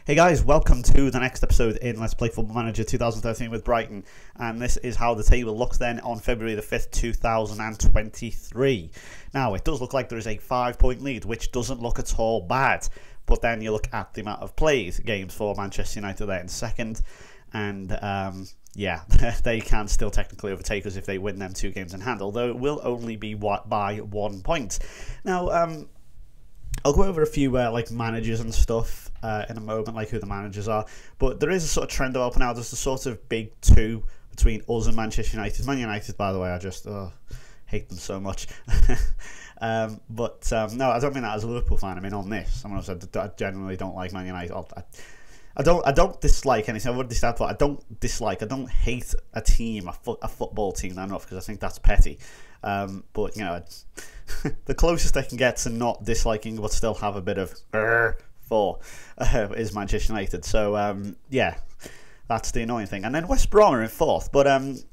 Hey guys, welcome to the next episode in Let's Play Football Manager 2013 with Brighton, and this is how the table looks then on February the 5th, 2023. Now, it does look like there is a 5-point lead, which doesn't look at all bad, but then you look at the amount of played games for Manchester United there in second, and yeah, they can still technically overtake us if they win them 2 games in hand, although it will only be by 1 point. Now, I'll go over a few like managers and stuff in a moment, like who the managers are. But there is a sort of trend developing now. There's a sort of big 2 between us and Manchester United. Man United, by the way, I just hate them so much. No, I don't mean that as a Liverpool fan. I mean on this. I genuinely don't like Man United. I don't dislike anything. I wouldn't dislike, but I don't hate a team, a football team enough, because I think that's petty. But you know, the closest I can get to not disliking but still have a bit of for is Manchester United. So yeah, that's the annoying thing. And then West Brom are in 4th, but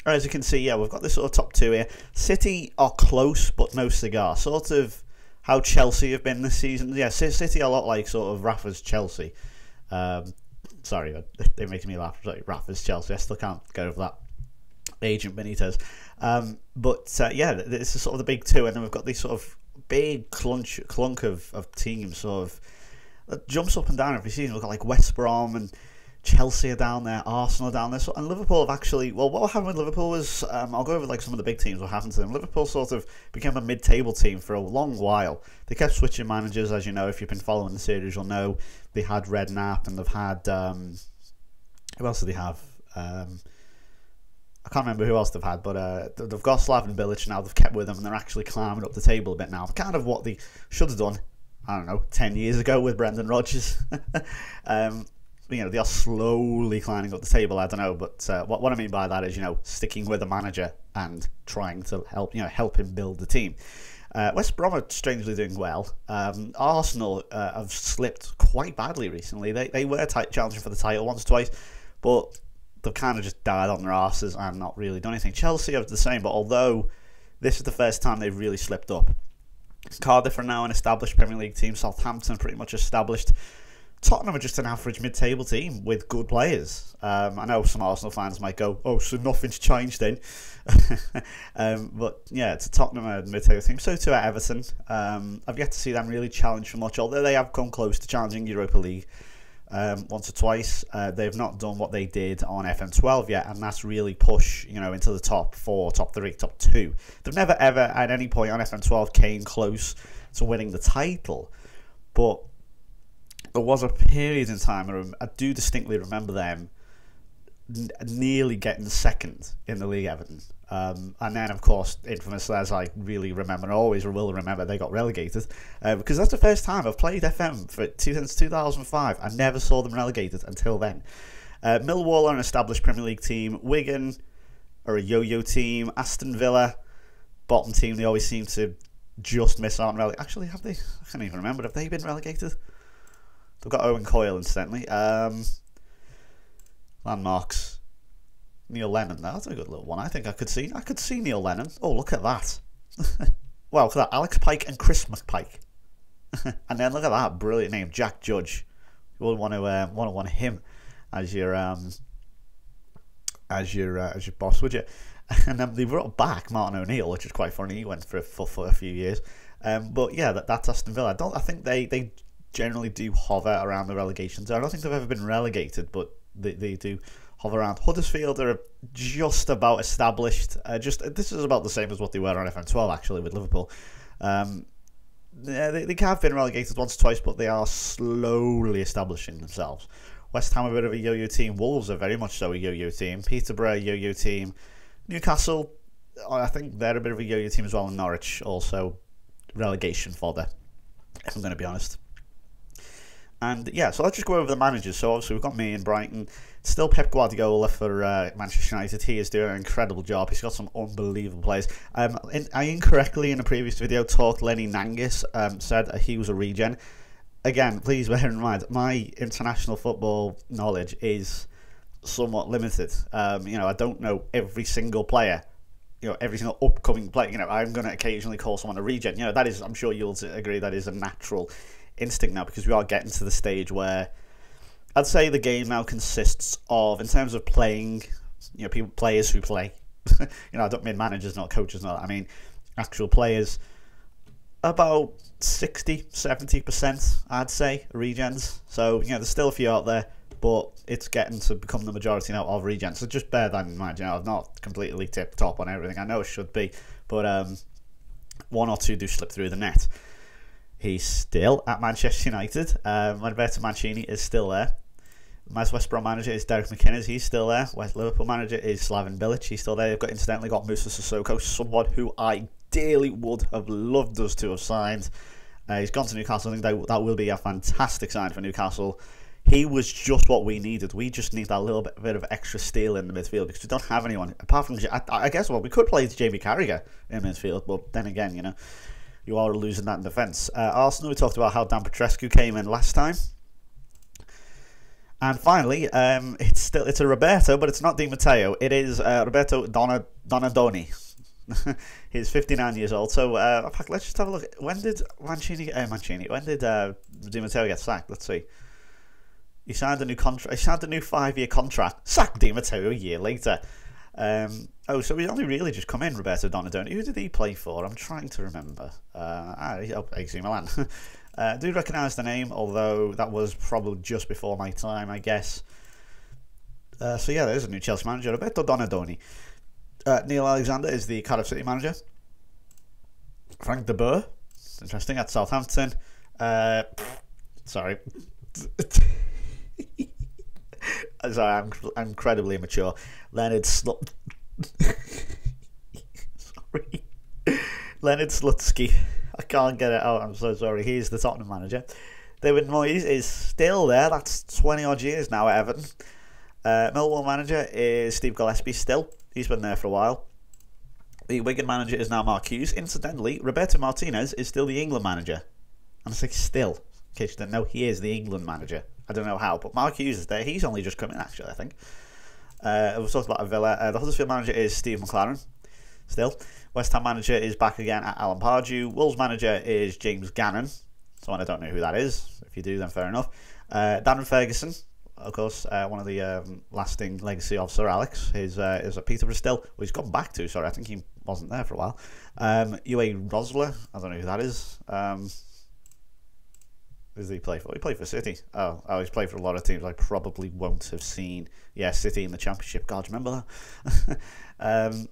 as you can see, yeah, we've got this sort of top 2 here. City are close but no cigar, sort of how Chelsea have been this season. Yeah, City are a lot like sort of Rafa's Chelsea. Sorry, it makes me laugh. Like Rafa's Chelsea, I still can't get over that. Agent Benitez. Yeah, this is sort of the big 2, and then we've got this sort of big clunk of teams sort of that jumps up and down every season. We've got like West Brom and Chelsea are down there, Arsenal down there, and Liverpool have actually, well, what happened with Liverpool was, I'll go over like some of the big teams, what happened to them. Liverpool sort of became a mid-table team for a long while. They kept switching managers, as you know. If you've been following the series, you'll know they had Redknapp, and they've had, who else do they have? I can't remember who else they've had, but they've got Slaven Bilic now. They've kept with them, and they're actually climbing up the table a bit now. Kind of what they should have done, I don't know, 10 years ago with Brendan Rodgers. You know, they are slowly climbing up the table. I don't know, but what I mean by that is, you know, sticking with a manager and trying to help him build the team. West Brom are strangely doing well. Arsenal have slipped quite badly recently. They were challenging for the title once or twice, but they've kind of just died on their asses and not really done anything. Chelsea are the same, but although this is the first time they've really slipped up. Cardiff are now an established Premier League team. Southampton pretty much established. Tottenham are just an average mid-table team with good players. I know some Arsenal fans might go, oh, so nothing's changed then. But yeah, it's a Tottenham mid-table team. So too at Everton. I've yet to see them really challenge for much, although they have come close to challenging Europa League once or twice. They've not done what they did on FM12 yet, and that's really push, you know, into the top 4, top 3, top 2. They've never ever at any point on FM12 came close to winning the title, but there was a period in time I do distinctly remember them nearly getting second in the league, Everton. And then, of course, infamously, as I really remember, and always will remember, they got relegated. Because that's the first time I've played FM since 2005. I never saw them relegated until then. Millwall are an established Premier League team. Wigan are a yo-yo team. Aston Villa, bottom team. They always seem to just miss out on relegation. Actually, have they? I can't even remember. Have they been relegated? They've got Owen Coyle, incidentally. Landmarks. Neil Lennon. That's a good little one. I think I could see Neil Lennon. Oh, look at that. Wow, look at that. Alex Pike and Chris McPike. And then look at that brilliant name, Jack Judge. You would want him as your boss, would you? And then they brought back Martin O'Neill, which is quite funny. He went for a few years. But yeah, that's Aston Villa. I think they generally do hover around the relegation zone. I don't think they've ever been relegated, but they do hover around. Huddersfield are just about established. This is about the same as what they were on FM12 actually with Liverpool. They have been relegated once or twice, but they are slowly establishing themselves. West Ham are a bit of a yo-yo team. Wolves are very much so a yo-yo team. Peterborough, yo-yo team. Newcastle, I think they're a bit of a yo-yo team as well. And Norwich also relegation fodder, if I'm going to be honest. And yeah, so let's just go over the managers. So obviously we've got me in Brighton. It's still Pep Guardiola for Manchester United. He is doing an incredible job. He's got some unbelievable players. I incorrectly in a previous video talked Lenny Nangis, said he was a regen. Again, please bear in mind, my international football knowledge is somewhat limited. You know, I don't know every single player, you know, every single upcoming player. You know, I'm going to occasionally call someone a regen. You know, that is, I'm sure you'll agree, that is a natural instinct now, because we are getting to the stage where I'd say the game now consists of, in terms of playing, players who play. I don't mean managers, not coaches, not. I mean actual players. About 60-70%, I'd say, regens. So there's still a few out there, but it's getting to become the majority now of regens. So just bear that in mind. I've not completely tip top on everything. I know it should be, but one or two do slip through the net. He's still at Manchester United. Roberto Mancini is still there. My West Brom manager is Derek McInnes. He's still there. West Liverpool manager is Slaven Bilic. He's still there. They've incidentally got Musa Sissoko, someone who I dearly would have loved us to have signed. He's gone to Newcastle. I think that will be a fantastic sign for Newcastle. He was just what we needed. We just need that little bit of extra steel in the midfield because we don't have anyone apart from. I guess we could play Jamie Carragher in midfield, but then again, you are losing that in defence. Arsenal, we talked about how Dan Petrescu came in last time. And finally, it's a Roberto, but it's not Di Matteo. It is Roberto Donadoni. He's 59 years old. So, in fact, let's just have a look. When did when did Di Matteo get sacked? Let's see. He signed a new contract. He signed a new 5-year contract. Sacked Di Matteo a year later. So he's only really just come in, Roberto Donadoni. Who did he play for? I'm trying to remember. AC Milan. I do recognise the name, although that was probably just before my time, I guess. So yeah, there's a new Chelsea manager, Roberto Donadoni. Neil Alexander is the Cardiff City manager. Frank de Boer, interesting, at Southampton. Sorry. Sorry, I'm incredibly immature. Leonard Sorry. Leonard Slutsky. I can't get it out, I'm so sorry. He's the Tottenham manager. David Moyes is still there. That's 20 odd years now at Everton. Millwall manager is Steve Gillespie still. He's been there for a while. The Wigan manager is now Mark Hughes. Incidentally, Roberto Martinez is still the England manager. And I say still, in case you don't know, he is the England manager. I don't know how, but Mark Hughes is there. He's only just come in, actually, I think. We've talked about Villa. The Huddersfield manager is Steve McLaren, still. West Ham manager is back again at Alan Pardew. Wolves manager is James Gannon. Someone I don't know who that is. If you do, then fair enough. Darren Ferguson, of course, one of the lasting legacy of Sir Alex, is at Peterborough still. Well, he's gone back to, sorry, I think he wasn't there for a while. UA Rosler, I don't know who that is. Who did he play for? He played for City. Oh, he's played for a lot of teams I probably won't have seen. Yeah, City in the Championship. God, remember that?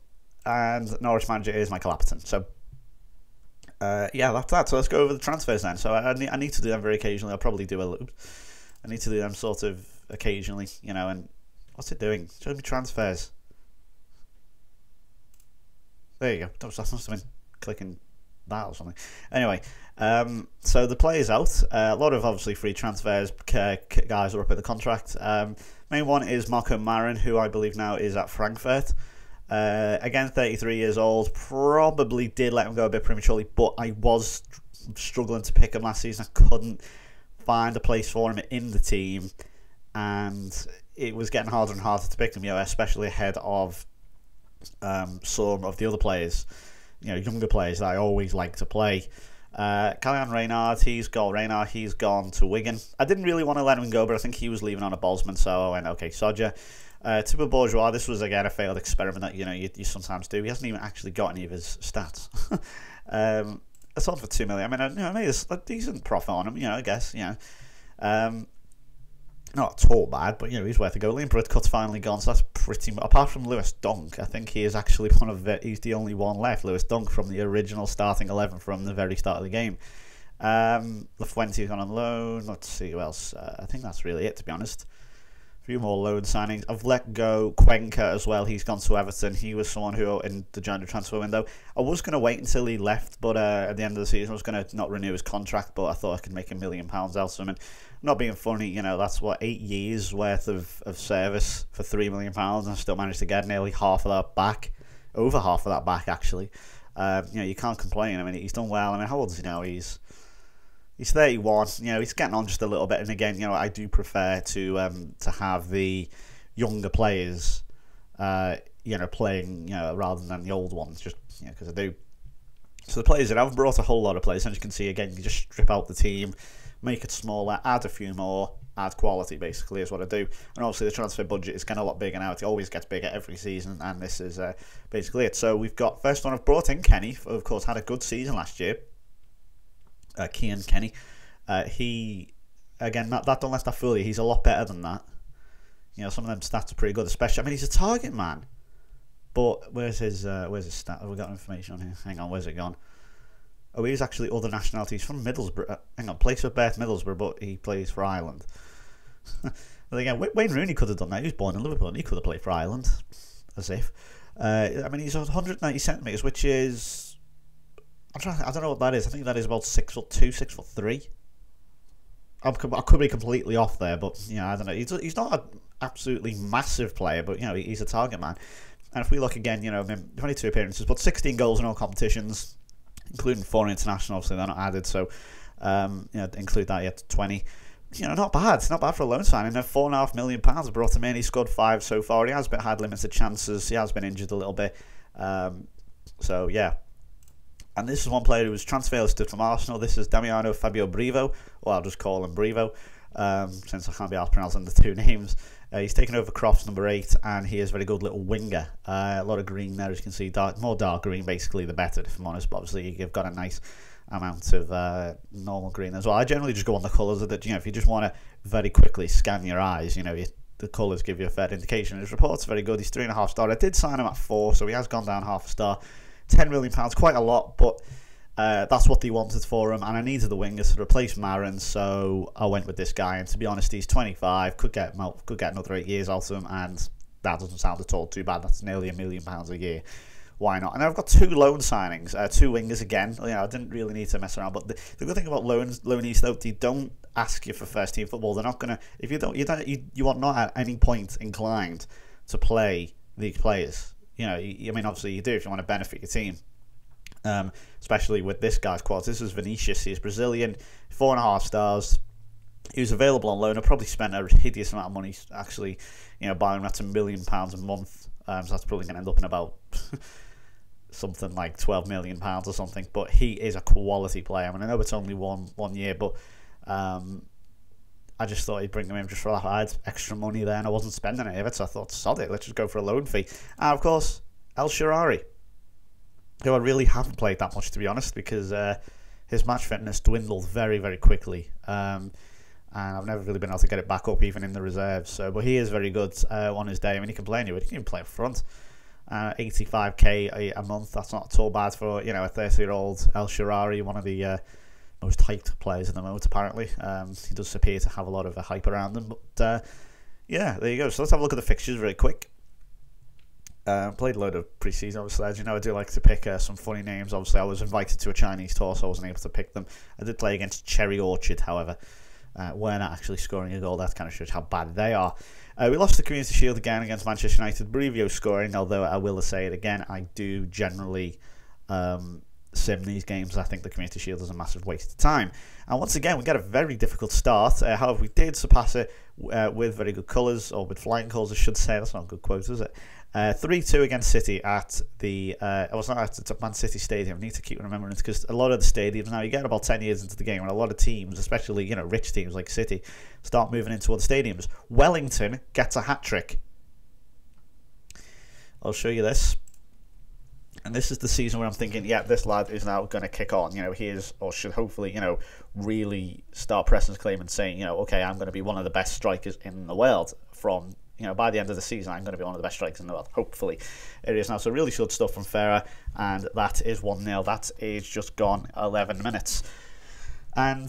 And Norwich manager is Michael Appleton. So, yeah, that's that. So let's go over the transfers then. So I need to do them very occasionally. I'll probably do a loop. I need to do them sort of occasionally, and what's it doing? Show me transfers. There you go. That must have been clicking that or something. Anyway, so the players out. A lot of obviously free transfers. Guys are up at the contract. Main one is Marco Marin, who I believe now is at Frankfurt. Again, 33 years old. Probably did let him go a bit prematurely, but I was struggling to pick him last season. I couldn't find a place for him in the team, and it was getting harder and harder to pick him, especially ahead of some of the other players, younger players that I always like to play. Callian Reynard, he's gone to Wigan. I didn't really want to let him go, but I think he was leaving on a Boltzmann, so I went, okay, Sodja. Thibaut Bourgeois, this was again a failed experiment that you sometimes do. He hasn't even actually got any of his stats. I sold for $2 million. I mean, I made a decent profit on him, I guess. Not at all bad, but he's worth a go. Liam Bridcut's finally gone, so that's pretty much. Apart from Lewis Dunk, I think he is actually he's the only one left. Lewis Dunk from the original starting 11 from the very start of the game. Lafuente's gone on loan. Let's see who else. I think that's really it, to be honest. A few more loan signings. I've let go Cuenca as well. He's gone to Everton. He was someone who, in the January transfer window, I was going to wait until he left, but at the end of the season, I was going to not renew his contract, but I thought I could make £1 million out of him. And not being funny, that's what, 8 years worth of service for £3 million, and I still managed to get nearly half of that back, over half of that back actually. You can't complain. I mean, he's done well. I mean, how old is he now? He's 31. He's getting on just a little bit. And again, I do prefer to have the younger players, playing, rather than the old ones, just because I do. So the players that I've brought a whole lot of players, and as you can see, again, you just strip out the team, make it smaller, add a few more, add quality, basically, is what I do. And obviously the transfer budget is getting a lot bigger now. It always gets bigger every season, and this is basically it. So we've got, first one, I've brought in Kenny, of course, had a good season last year. Cian Kenny. He, again, that don't let that fool you. He's a lot better than that. You know, some of them stats are pretty good, especially, I mean, he's a target man. But where's his stat? Have we got information on here? Hang on, where's it gone? Oh, he's actually other nationalities from Middlesbrough. Hang on, plays for Beth Middlesbrough, but he plays for Ireland. But again, Wayne Rooney could have done that. He was born in Liverpool and he could have played for Ireland. As if. I mean, he's 190 centimetres, which is... I don't know what that is. I think that is about 6'2", 6'3". I could be completely off there, but you know, I don't know. He's not an absolutely massive player, but you know, he's a target man. And if we look again, you know, 22 appearances, but 16 goals in all competitions, including 4 international. Obviously, they're not added, so you know, include that, yet 20. You know, not bad. It's not bad for a loan signing. £4.5 million brought him in. He scored 5 so far. He has had limited chances. He has been injured a little bit. So yeah. And this is one player who was transfer listed from Arsenal. This is Damiano Fabio Brivo, or I'll just call him Brivo, since I can't be asked pronouncing the 2 names. He's taken over Crofts, number 8, and he is a very good little winger. A lot of green there, as you can see. More dark green, basically, the better, if I'm honest. But obviously, you've got a nice amount of normal green as well. I generally just go on the colours of it. You know, if you just want to very quickly scan your eyes, you know, the colours give you a fair indication. His report's very good. He's 3.5 star. I did sign him at 4, so he has gone down half a star. £10 million, quite a lot, but that's what they wanted for him, and I needed the wingers to replace Marin, so I went with this guy. And to be honest, he's 25, could get another 8 years out of him, and that doesn't sound at all too bad. That's nearly £1 million a year. Why not? And I've got 2 loan signings, 2 wingers again. You know, I didn't really need to mess around, but the good thing about loanees, though, they don't ask you for first team football. They're not gonna, if you are not at any point inclined to play these players. You know, I mean, obviously you do if you want to benefit your team, especially with this guy's quality. This is Vinicius. He's Brazilian, 4.5 stars. He was available on loan. I probably spent a hideous amount of money actually, you know, buying him at £1 million a month. So that's probably going to end up in about something like £12 million or something. But he is a quality player. I mean, I know it's only one year, but I just thought he'd bring him in just for that. I had extra money there and I wasn't spending any of it, so I thought, sod it, let's just go for a loan fee. And of course, El Shaarawy, who I really haven't played that much, to be honest, because his match fitness dwindled very, very quickly. And I've never really been able to get it back up, even in the reserves. So, but he is very good on his day. I mean, he can play anywhere. He can even play up front. 85k a month, that's not at all bad for, you know, a 30-year-old El Shaarawy, one of the most hyped players at the moment, apparently. He does appear to have a lot of hype around him, but yeah, there you go. So let's have a look at the fixtures very quick. Played a load of pre-season, obviously. As you know, I do like to pick some funny names. Obviously, I was invited to a Chinese tour, so I wasn't able to pick them. I did play against Cherry Orchard, however. We're not actually scoring a goal. That kind of shows how bad they are. We lost the Community Shield again against Manchester United. Brevio scoring, although I will say it again, I do generally sim these games. I think the Community Shield is a massive waste of time. And once again, we get a very difficult start. However, we did surpass it with very good colours, or with flying colours, I should say. That's not a good quote, is it? 3-2 against City at the it was not at the Man City Stadium. I need to keep remembering it, because a lot of the stadiums now, you get about 10 years into the game, and a lot of teams, especially, you know, rich teams like City, start moving into other stadiums. Wellington gets a hat-trick. I'll show you this. And this is the season where I'm thinking, yeah, this lad is now going to kick on. You know, he is, or should hopefully, you know, really start pressing his claim and saying, you know, okay, I'm going to be one of the best strikers in the world from, you know, by the end of the season, I'm going to be one of the best strikers in the world. Hopefully it is now. So really good stuff from Ferrer, and that is 1-0. That is just gone 11 minutes. And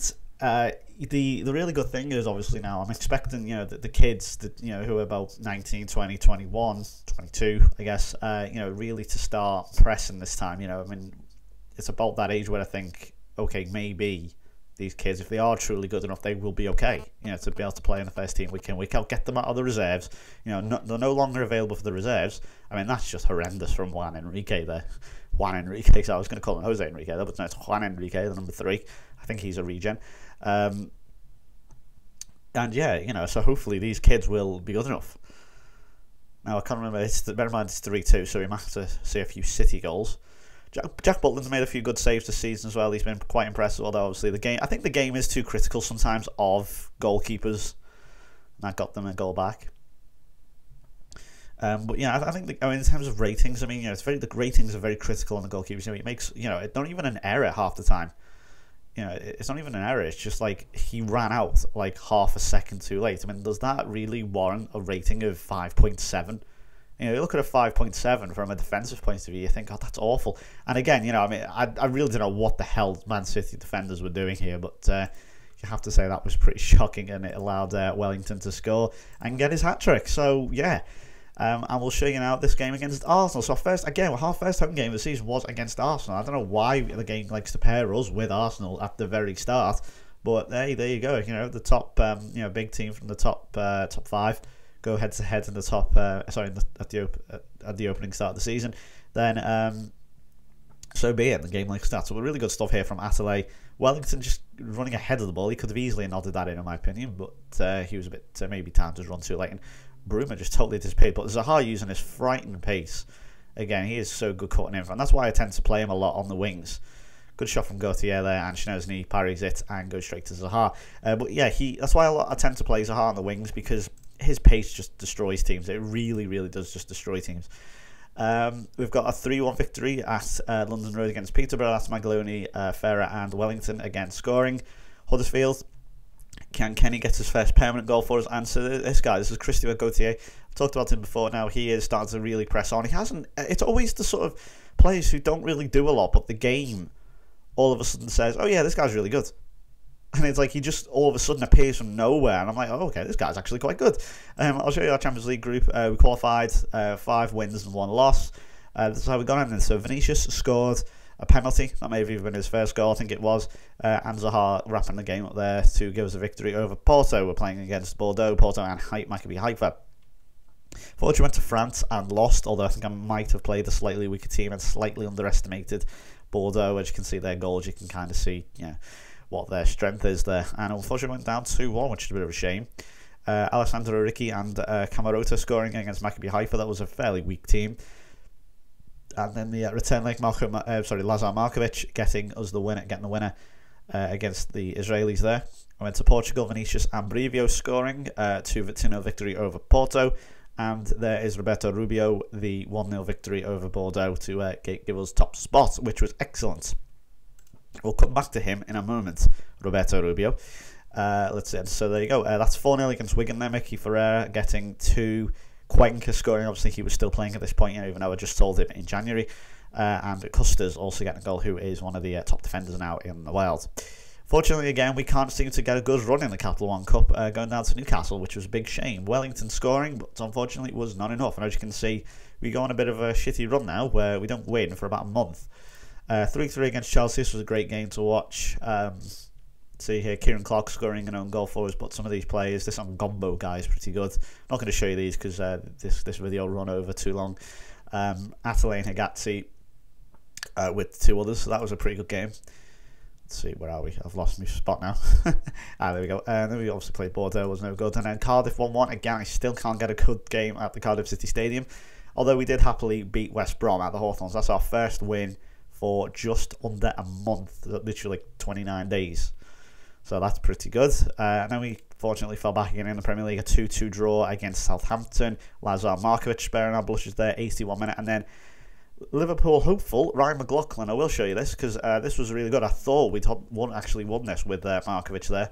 the really good thing is, obviously, now I'm expecting, you know, the kids that, you know, who are about 19, 20, 21, 22, I guess, you know, really to start pressing this time. You know, I mean, it's about that age where I think, okay, maybe these kids, if they are truly good enough, they will be okay, you know, to be able to play in the first team week in, week out, get them out of the reserves. You know, they're no longer available for the reserves. I mean, that's just horrendous from Juan Enrique there. Juan Enrique, so I was going to call him Jose Enrique there, but no, it's Juan Enrique, the number 3. I think he's a regen. And yeah, you know, so hopefully these kids will be good enough. Now, I can't remember, bear in mind it's 3-2, so we might have to see a few City goals. Jack Butland's made a few good saves this season as well. He's been quite impressive, although obviously I think the game is too critical sometimes of goalkeepers. That got them a goal back. But yeah, I think in terms of ratings, I mean, the ratings are very critical on the goalkeepers. It makes it's not even an error half the time. It's not even an error. It's just like he ran out like half a second too late. I mean, does that really warrant a rating of 5.7? You look at a 5.7 from a defensive point of view, you think, oh, that's awful. And again, I mean, I really don't know what the hell Man City defenders were doing here, but you have to say that was pretty shocking, and it allowed Wellington to score and get his hat-trick. So, yeah. And we'll show you now this game against Arsenal. So our first home game of the season was against Arsenal. I don't know why the game likes to pair us with Arsenal at the very start, but there you go. The top, big team from the top 5 go head to head in the top. At the opening start of the season. Then, so be it. The game likes that. So really good stuff here from Atale. Wellington just running ahead of the ball. He could have easily nodded that in my opinion, but he was a bit maybe time to run too late. And Bruma just totally disappeared, but Zaha using his frightening pace. Again, he is so good cutting in front. That's why I tend to play him a lot on the wings. Good shot from Gauthier there, and Szczęsny parries it and goes straight to Zaha. But yeah, that's why I tend to play Zaha on the wings, because his pace just destroys teams. It really, really does just destroy teams. We've got a 3-1 victory at London Road against Peterborough. That's Magaloni, Ferrer and Wellington again scoring. Huddersfield, can Kenny get his first permanent goal for us? And so this is Christopher Gauthier. I've talked about him before. Now he is starting to really press on. It's always the sort of players who don't really do a lot, but the game all of a sudden says, oh yeah, this guy's really good. And it's like he just all of a sudden appears from nowhere, and I'm like, oh, okay, this guy's actually quite good. I'll show you our Champions League group. We qualified 5 wins and 1 loss. That's how we got in. So Vinicius scored a penalty. That may have even been his first goal, I think it was. And Zaha wrapping the game up there to give us a victory over Porto. We're playing against Bordeaux, Porto and Maccabi Haifa. Fortunately went to France and lost, although I think I might have played a slightly weaker team and slightly underestimated Bordeaux. As you can see their goals, you can kind of see what their strength is there. And unfortunately went down 2-1, which is a bit of a shame. Alessandro Ricci and Camarota scoring against Maccabi Haifa. That was a fairly weak team. And then the return leg, Lazar Markovic getting the winner against the Israelis there. I went to Portugal, Vinicius and Brivio scoring 2-0 victory over Porto. And there is Roberto Rubio, the 1-0 victory over Bordeaux to give us top spot, which was excellent. We'll come back to him in a moment, Roberto Rubio. Let's see. So there you go. That's 4-0 against Wigan there. Mickey Ferreira getting 2. Cuenca scoring. Obviously, he was still playing at this point, even though I just sold him in January. And Custers also getting a goal, who is one of the top defenders now in the world. Fortunately, again, we can't seem to get a good run in the Capital One Cup, going down to Newcastle, which was a big shame. Wellington scoring, but unfortunately it was not enough. And as you can see, we go on a bit of a shitty run now, where we don't win for about a month. 3-3 against Chelsea. This was a great game to watch. See here, Kieran Clark scoring an own goal for us, but some of these players, this Ngombo guy is pretty good. I'm not going to show you these because this video will run over too long. Atale and Hagazzi with 2 others, so that was a pretty good game. Let's see, where are we? I've lost my spot now. There we go. Then we obviously played Bordeaux, was no good. And then Cardiff 1-1. Again, I still can't get a good game at the Cardiff City Stadium, although we did happily beat West Brom at the Hawthorns. That's our first win for just under a month, literally 29 days. So that's pretty good. And then we fortunately fell back again in the Premier League. A 2-2 draw against Southampton. Lazar Markovic sparing our blushes there, 81 minute. And then Liverpool hopeful, Ryan McLaughlin. I will show you this because this was really good. I thought we'd actually won this with Markovic there.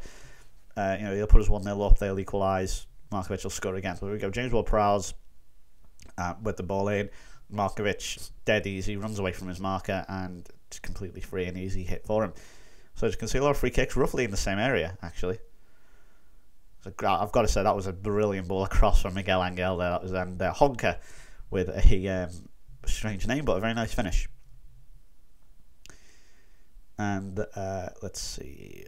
He'll put us 1-0 up. They'll equalise. Markovic will score again. So here we go. James Ward-Prowse with the ball in. Markovic, dead easy, runs away from his marker and it's completely free and easy hit for him. So as you can see, a lot of free kicks, roughly in the same area, actually. So I've got to say, that was a brilliant ball across from Miguel Angel there. That was Honka with a strange name, but a very nice finish. And let's see.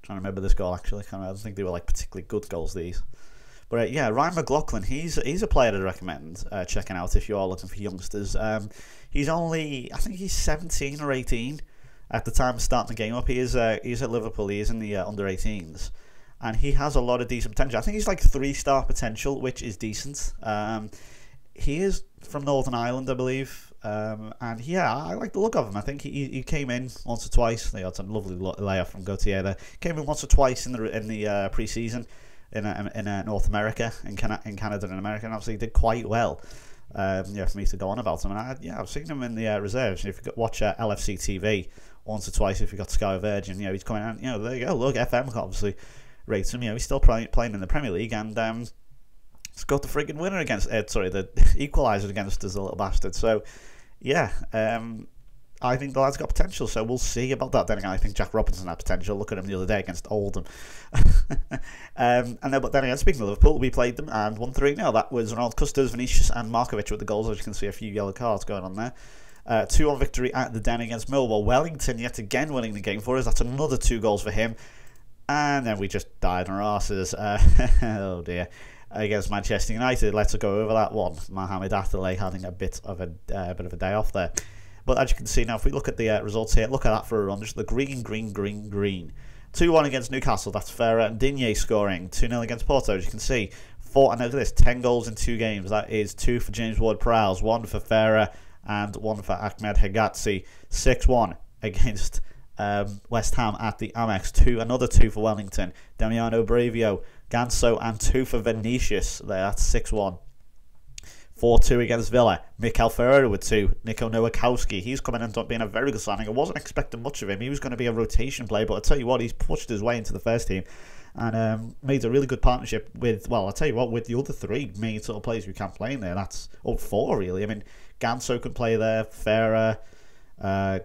Trying to remember this goal, actually. I don't think they were like particularly good goals, these. But yeah, Ryan McLaughlin, he's a player I'd recommend checking out if you are looking for youngsters. He's only, I think he's 17 or 18 at the time of starting the game up. He's at Liverpool. He is in the under-18s, and he has a lot of decent potential. I think he's like 3-star potential, which is decent. He is from Northern Ireland, I believe, and yeah, I like the look of him. I think he came in once or twice. They had some lovely layoff from Gauthier there. Came in once or twice in the pre-season. in North America, in Canada and America, and obviously he did quite well. For me to go on about him, and I've seen him in the reserves. If you watch LFC TV once or twice, if you got Sky Virgin, he's coming out. There you go. Look, FM obviously rates him. He's still playing in the Premier League, and scored the friggin' winner against. The equaliser against us, the little bastard. So, yeah. I think the lad's got potential, so we'll see about that. Then again, I think Jack Robinson had potential. Look at him the other day against Oldham. But then again, speaking of Liverpool, we played them and won 3-0. That was Ronald Custos, Vinicius and Markovic with the goals. As you can see, a few yellow cards going on there. 2-1 victory at the Den against Millwall. Wellington yet again winning the game for us. That's another 2 goals for him. And then we just died on our asses. Oh dear. Against Manchester United. Let's go over that one. Mohamed Attalay having a bit of a day off there. But as you can see now, if we look at the results here, look at that for a run. Just the green. 2-1 against Newcastle. That's Ferrer and Digne scoring. 2-0 against Porto, as you can see. And look at this, 10 goals in 2 games. That is 2 for James Ward-Prowse, 1 for Ferrer, and 1 for Ahmed Hegazi. 6-1 against West Ham at the Amex. Another 2 for Wellington. Damiano Bravio, Ganso, and 2 for Vinicius. That's 6-1. 4-2 against Villa. Mikel Ferreira with 2. Nico Nowakowski. He's coming in and being a very good signing. I wasn't expecting much of him. He was going to be a rotation player, but I'll tell you what, he's pushed his way into the first team and made a really good partnership with, well, I'll tell you what, with the other 3 main sort of players who can't play in there. That's 4 really. I mean, Ganso can play there, Ferreira,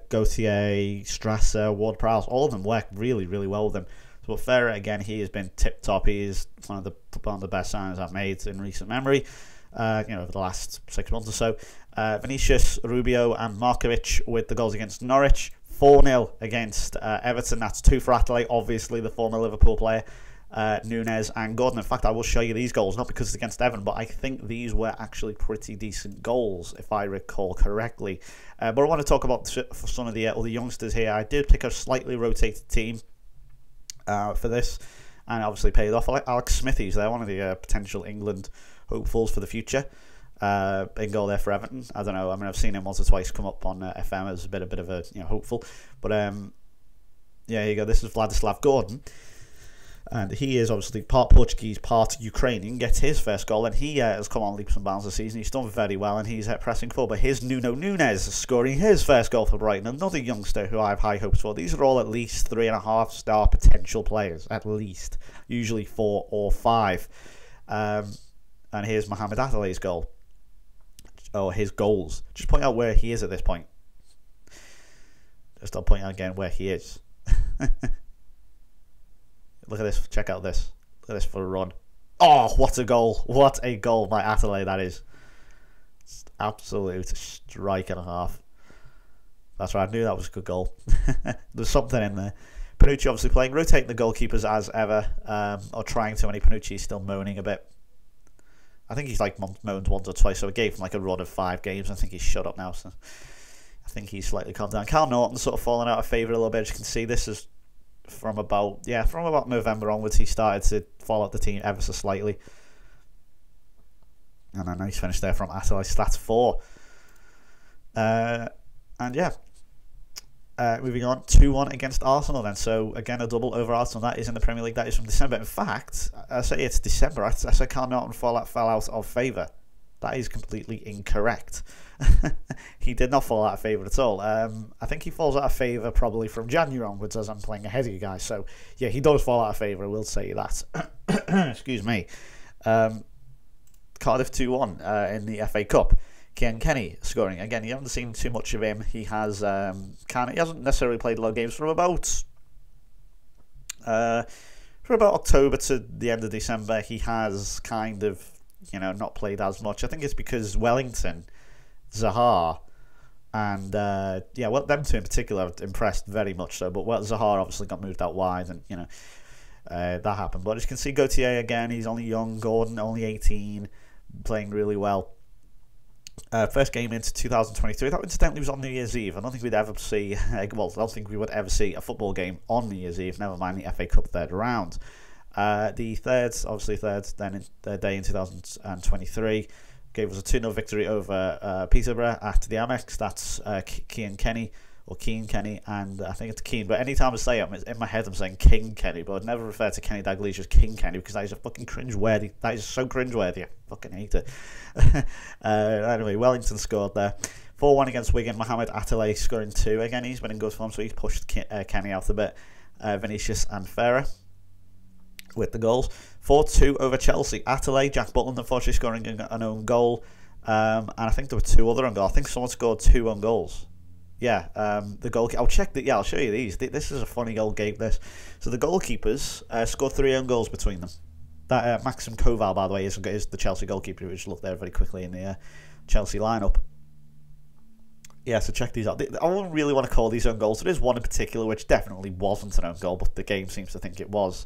Gauthier, Strasser, Ward-Prowse. All of them work really, really well with him. So Ferreira, again, he has been tip-top. He is one of the best signings I've made in recent memory. Over the last 6 months or so. Vinicius, Rubio and Markovic with the goals against Norwich. 4-0 against Everton. That's 2 for Attalay, obviously the former Liverpool player. Nunes and Gordon. In fact, I will show you these goals, not because it's against Everton, but I think these were actually pretty decent goals, if I recall correctly. But I want to talk about some of the other youngsters here. I did pick a slightly rotated team for this, and obviously paid off. Alex Smithies there, one of the potential England hopefuls for the future. In goal there for Everton. I don't know. I mean, I've seen him once or twice come up on FM as a bit of a hopeful. But here you go. This is Vladislav Gordon, and he is obviously part Portuguese, part Ukrainian. Gets his first goal, and he has come on leaps and bounds this season. He's done very well, and he's pressing forward. But here's Nuno Nunes scoring his first goal for Brighton. Another youngster who I have high hopes for. These are all at least 3.5-star potential players, at least. Usually 4 or 5. And here's Mohamed Attalay's goal. Oh, his goals. Just point out where he is at this point. Just I'll point out again where he is. Look at this. Check out this. Look at this for a run. Oh, what a goal. What a goal by Attalay that is. It's absolute strike and a half. That's right. I knew that was a good goal. There's something in there. Panucci obviously playing. Rotating the goalkeepers as ever. Or trying to. And Panucci's still moaning a bit. I think he's moaned once or twice, so I gave him a run of 5 games. I think he's shut up now, so I think he's slightly calmed down. Carl Norton's sort of fallen out of favour a little bit. As you can see, this is from about November onwards. He started to fall out the team ever so slightly. And a nice finish there from Attalay. Stats 4. Moving on, 2-1 against Arsenal then. So, again, a double over Arsenal. That is in the Premier League. That is from December. In fact, I say it's December. I say Carl Norton fell out of favour. That is completely incorrect. He did not fall out of favour at all. I think he falls out of favour probably from January onwards as I'm playing ahead of you guys. So, yeah, he does fall out of favour. I will say that. Excuse me. Cardiff 2-1 in the FA Cup. Cian Kenny scoring. Again, you haven't seen too much of him. He has he hasn't necessarily played a lot of games from about October to the end of December. He has kind of not played as much. I think it's because Wellington, Zaha, and them two in particular have impressed very much so. But Zaha obviously got moved out wide, and that happened. But as you can see, Gauthier again, he's only young. Gordon only 18, playing really well. First game into 2023. That incidentally was on New Year's Eve. I don't think we'd ever see. I don't think we would ever see a football game on New Year's Eve. Never mind the FA Cup third round. The third then in the day in 2023 gave us a 2-0 victory over Peterborough at the Amex. That's Cian Kenny or Keane Kenny, and I think it's Keane. But anytime I say it, in my head I'm saying King Kenny, but I'd never refer to Kenny Dalglish as King Kenny because that is a fucking cringe-worthy. That is so cringe-worthy. I fucking hate it. Anyway, Wellington scored there. 4-1 against Wigan. Mohamed Attalay scoring 2. Again, he's been in good form, so he's pushed Kenny out a bit. Vinicius and Ferrer with the goals. 4-2 over Chelsea. Attalay, Jack Butland, unfortunately scoring an own goal. And I think there were 2 other own goals. I think someone scored 2 own goals. Yeah, the goal. I'll check that. Yeah, I'll show you these. This is a funny goal game. This. So the goalkeepers scored 3 own goals between them. That Maxim Koval, by the way, is the Chelsea goalkeeper. We just looked there very quickly in the Chelsea lineup. Yeah, so check these out. I wouldn't really want to call these own goals. There is one in particular which definitely wasn't an own goal, but the game seems to think it was,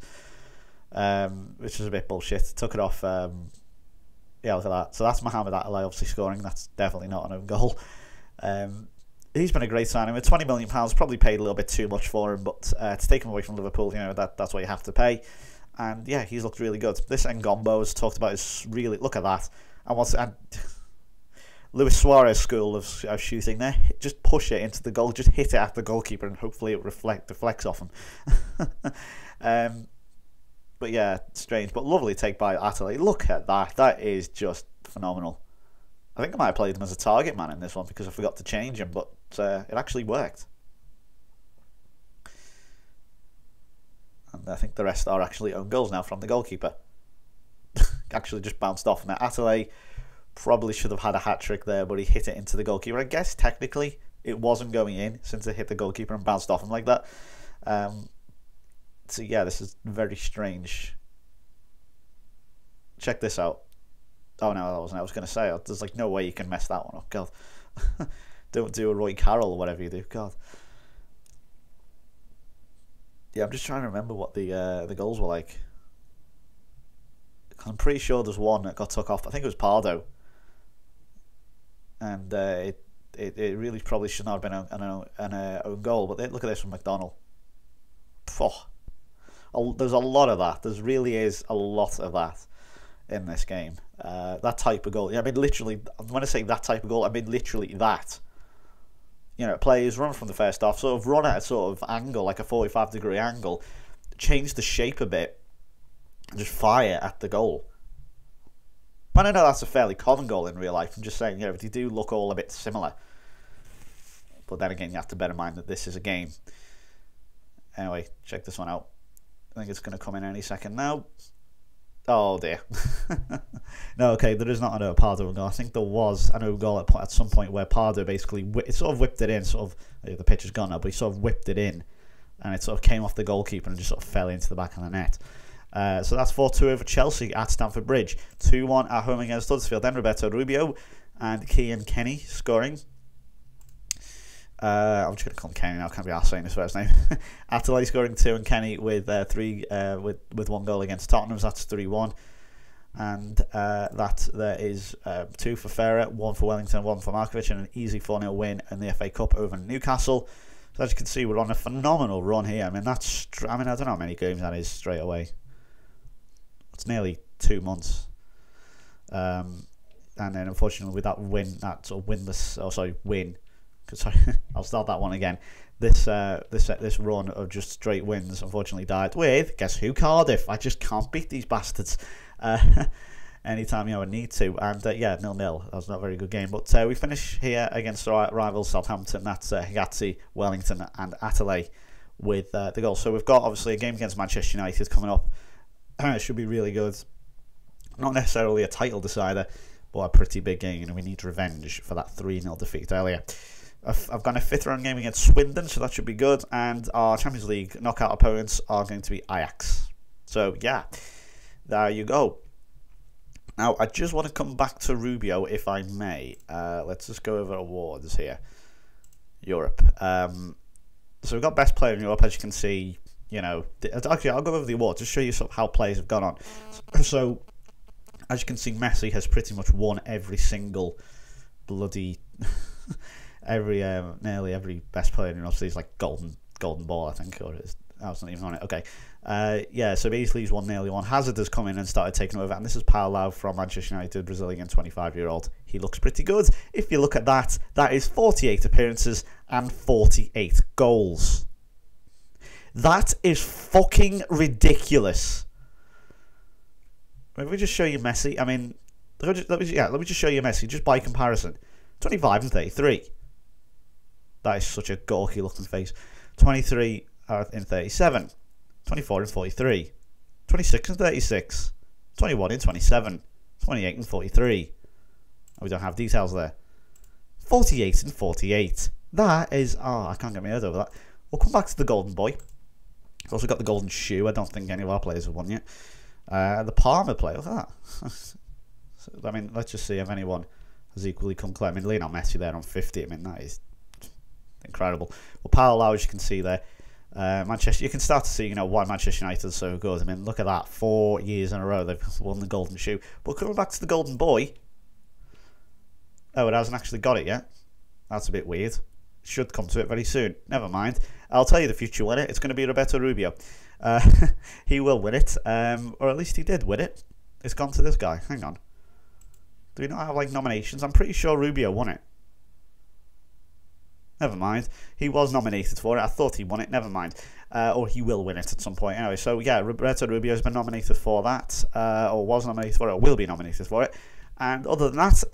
which is a bit bullshit. Took it off. Yeah, look at that. So that's Mohamed Attalay obviously scoring. That's definitely not an own goal. He's been a great signing. With £20 million, probably paid a little bit too much for him, but to take him away from Liverpool, that's what you have to pay. And yeah, he's looked really good. This Ngombo has talked about is really, look at that. And Luis Suarez school of shooting there. Just push it into the goal, just hit it at the goalkeeper, and hopefully it deflects off him. But yeah, strange, but lovely take by Attalay. Look at that. That is just phenomenal. I think I might have played him as a target man in this one because I forgot to change him, but it actually worked. And I think the rest are actually own goals now from the goalkeeper. Actually just bounced off. Now Attalay probably should have had a hat-trick there, but he hit it into the goalkeeper. I guess technically it wasn't going in since it hit the goalkeeper and bounced off him like that. So yeah, this is very strange. Check this out. Oh no, that wasn't. I was going to say, there's like no way you can mess that one up. God, don't do a Roy Carroll or whatever you do. God. Yeah, I'm just trying to remember what the goals were like. I'm pretty sure there's one that got took off. I think it was Pardo, and it really probably should not have been an own goal. But look at this from McDonald. There's a lot of that. There really is a lot of that in this game. That type of goal. Yeah, I mean, literally, when I say that type of goal, I mean literally that. Players run from the first half, sort of run at a sort of angle, like a 45-degree angle, change the shape a bit, and just fire at the goal. And I know that's a fairly common goal in real life. I'm just saying, they do look all a bit similar. But then again, you have to bear in mind that this is a game. Anyway, check this one out. I think it's going to come in any second now. Oh dear. No, okay, there is not an Pardo goal. I think there was an own goal at some point where Pardo basically sort of whipped it in. The pitch is gone now, but he sort of whipped it in, and it sort of came off the goalkeeper and just sort of fell into the back of the net. So that's 4-2 over Chelsea at Stamford Bridge. 2-1 at home against Huddersfield. Then Roberto Rubio and Keane Kenny scoring. I'm just going to call him Kenny now. I can't be arsed saying his first name. Attalay scoring 2 and Kenny with 3 with 1 goal against Tottenham. So that's 3-1. And that there is 2 for Ferrer, 1 for Wellington, 1 for Markovic, and an easy 4-0 win in the FA Cup over Newcastle. So as you can see, we're on a phenomenal run here. I mean, I don't know how many games that is straight away. It's nearly 2 months. And then unfortunately with that win, that sort of win. Sorry, I'll start that one again. This run of just straight wins unfortunately died with, guess who? Cardiff. I just can't beat these bastards anytime I need to. And yeah, 0-0. That was not a very good game. But we finish here against our rivals Southampton. That's Higazi, Wellington and Attalay with the goal. So we've got obviously a game against Manchester United coming up. It should be really good. Not necessarily a title decider, but a pretty big game. We need revenge for that 3-0 defeat earlier. I've got a 5th round game against Swindon, so that should be good. And our Champions League knockout opponents are going to be Ajax. So, yeah, there you go. Now, I just want to come back to Rubio, if I may. Let's just go over awards here. Europe. So we've got Best Player in Europe, as you can see. Actually, I'll go over the awards, just show you sort of how players have gone on. So, as you can see, Messi has pretty much won every single bloody... nearly every Best Player in Europe. So he's like golden ball, I think, or I wasn't even on it. Okay, Yeah, so basically he's won nearly one. Hazard has come in and started taking over, and this is Paulo from Manchester United, Brazilian 25-year-old. He looks pretty good. If you look at that, that is 48 appearances and 48 goals. That is fucking ridiculous. Let me just show you Messi. I mean, let me just show you Messi, just by comparison. 25 and 33. That is such a gawky looking face. 23 in 37. 24 and 43. 26 and 36. 21 and 27. 28 and 43. We don't have details there. 48 and 48. That is... Oh, I can't get my head over that. We'll come back to the golden boy. We've also got the golden shoe. I don't think any of our players have won yet. The Palmer player, look at that. So, I mean, let's just see if anyone has equally come close. I mean, Lionel Messi there on 50. I mean, that is incredible. Well, Paulo, as you can see there, Manchester, you can start to see, you know, why Manchester United is so good. I mean, look at that. 4 years in a row they've won the golden shoe. But coming back to the golden boy. Oh, it hasn't actually got it yet. That's a bit weird. Should come to it very soon. Never mind. I'll tell you the future winner. It's going to be Roberto Rubio. He will win it. Or at least he did win it. It's gone to this guy. Hang on. Do we not have, like, nominations? I'm pretty sure Rubio won it. Never mind. He was nominated for it. I thought he won it. Never mind. Or he will win it at some point. Anyway, so yeah, Roberto Rubio has been nominated for that. Or was nominated for it. Or will be nominated for it. And other than that,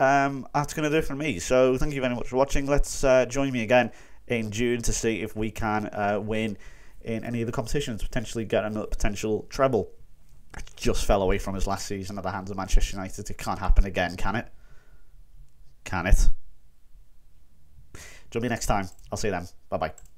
that's going to do it for me. So thank you very much for watching. Let's join me again in June to see if we can win in any of the competitions. Potentially get another potential treble. It just fell away from us last season at the hands of Manchester United. It can't happen again, can it? Can it? Join me next time. I'll see you then. Bye-bye.